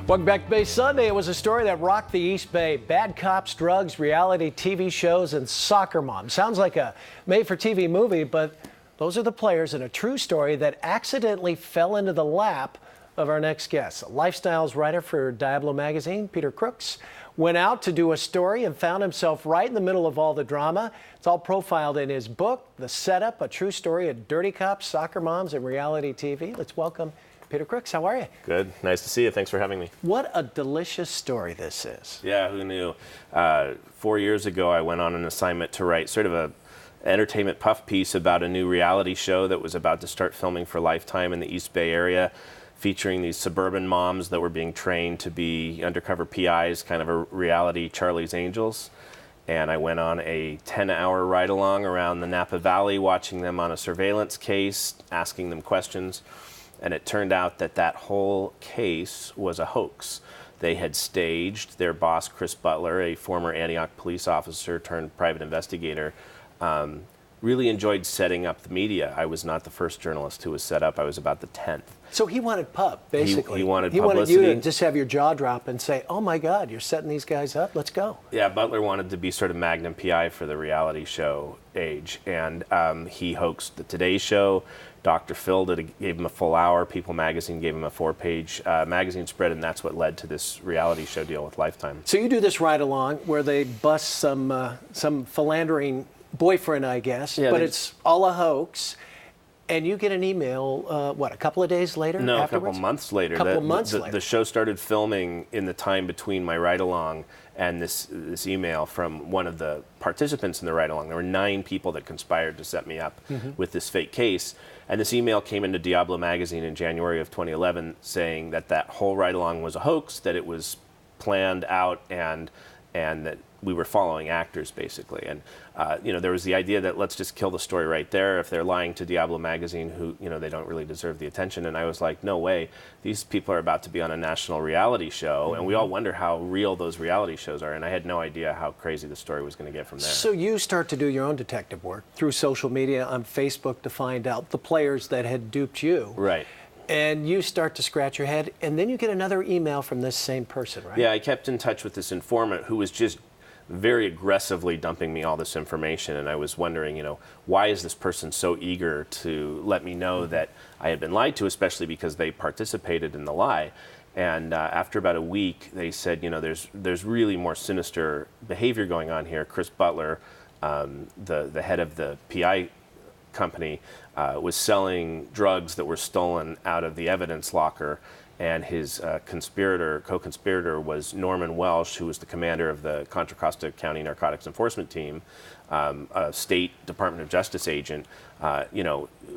Welcome back to Bay Sunday. It was a story that rocked the East Bay. Bad cops, drugs, reality TV shows, and soccer moms. Sounds like a made-for-TV movie, but those are the players in a true story that accidentally fell into the lap of our next guest. A lifestyles writer for Diablo magazine, Peter Crooks, went out to do a story and found himself right in the middle of all the drama. It's all profiled in his book, The Setup, a true story of dirty cops, soccer moms, and reality TV. Let's welcome Peter Crooks. How are you? Good. Nice to see you. Thanks for having me. What a delicious story this is. Yeah, who knew? 4 years ago, I went on an assignment to write sort of a entertainment puff piece about a new reality show that was about to start filming for Lifetime in the East Bay area, featuring these suburban moms that were being trained to be undercover PIs, kind of a reality Charlie's Angels. And I went on a 10-hour ride-along around the Napa Valley, watching them on a surveillance case, asking them questions. And it turned out that that whole case was a hoax. They had staged their boss, Chris Butler, a former Antioch police officer turned private investigator, really enjoyed setting up the media. I was not the first journalist who was set up. I was about the 10th. So he wanted pub, basically. He wanted publicity. He wanted you to just have your jaw drop and say, oh my God, you're setting these guys up, let's go. Yeah, Butler wanted to be sort of Magnum PI for the reality show age. And he hoaxed the Today Show. Dr. Phil gave him a full hour. People magazine gave him a 4-page magazine spread, and that's what led to this reality show deal with Lifetime. So you do this ride along where they bust some philandering boyfriend, I guess, yeah, but it's all a hoax. And you get an email, a couple of days later? No, afterwards? a couple months later. The show started filming in the time between my ride-along and this email from one of the participants in the ride-along. There were 9 people that conspired to set me up with this fake case. And this email came into Diablo magazine in January of 2011 saying that that whole ride-along was a hoax, that it was planned out, and that we were following actors, basically. And there was the idea that let's just kill the story right there. If they're lying to Diablo magazine, who they don't really deserve the attention. And I was like, no way. These people are about to be on a national reality show, and we all wonder how real those reality shows are. And I had no idea how crazy the story was going to get from there. So you start to do your own detective work through social media on Facebook to find out the players that had duped you. Right. And you start to scratch your head, and then you get another email from this same person, right? Yeah, I kept in touch with this informant who was just very aggressively dumping me all this information, and I was wondering, why is this person so eager to let me know that I had been lied to, especially because they participated in the lie. And after about a week, they said, there's really more sinister behavior going on here. Chris Butler, the head of the PI company, was selling drugs that were stolen out of the evidence locker, and his co-conspirator was Norman Welsh, who was the commander of the Contra Costa County Narcotics Enforcement Team, a state Department of Justice agent,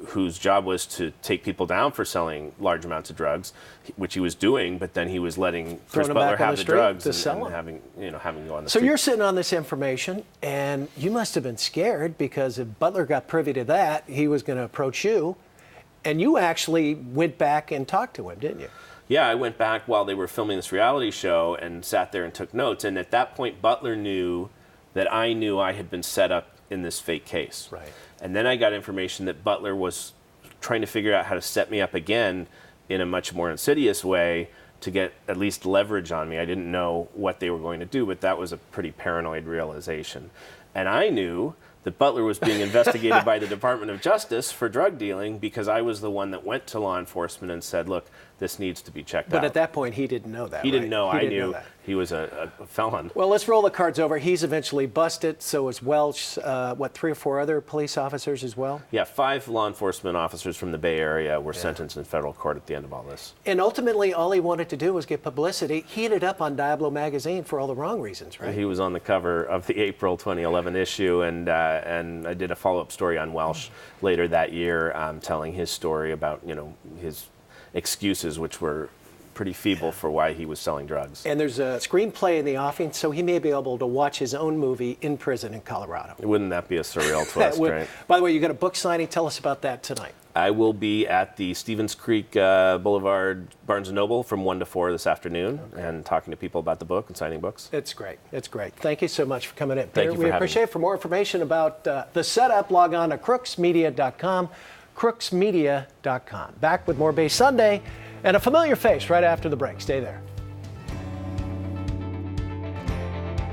whose job was to take people down for selling large amounts of drugs, which he was doing, but then he was letting Chris Butler have the drugs and having go on the street. So you're sitting on this information, and you must have been scared, because if Butler got privy to that, he was going to approach you, and you actually went back and talked to him, didn't you? Yeah, I went back while they were filming this reality show and sat there and took notes. And at that point, Butler knew that I knew I had been set up in this fake case. Right. And then I got information that Butler was trying to figure out how to set me up again in a much more insidious way to get at least leverage on me. I didn't know what they were going to do, but that was a pretty paranoid realization. And I knew that Butler was being investigated by the Department of Justice for drug dealing, because I was the one that went to law enforcement and said, look, this needs to be checked out. But at that point, he didn't know that, He didn't know. I knew that. He was a felon. Well, let's roll the cards over. He's eventually busted. So is Welch. 3 or 4 other police officers as well? Yeah, 5 law enforcement officers from the Bay Area were sentenced in federal court at the end of all this. And ultimately, all he wanted to do was get publicity. He ended up on Diablo magazine for all the wrong reasons, right? He was on the cover of the April 2011 issue, and I did a follow-up story on Welsh later that year, telling his story about his excuses, which were pretty feeble for why he was selling drugs. And there's a screenplay in the offing, so he may be able to watch his own movie in prison in Colorado. Wouldn't that be a surreal twist, right? By the way, you got a book signing. Tell us about that tonight. I will be at the Stevens Creek Boulevard Barnes & Noble from 1 to 4 this afternoon, and talking to people about the book and signing books. It's great. It's great. Thank you so much for coming in. Thank you for having me. We appreciate it. For more information about The Setup, log on to crooksmedia.com, crooksmedia.com. Back with more Bay Sunday and a familiar face right after the break. Stay there.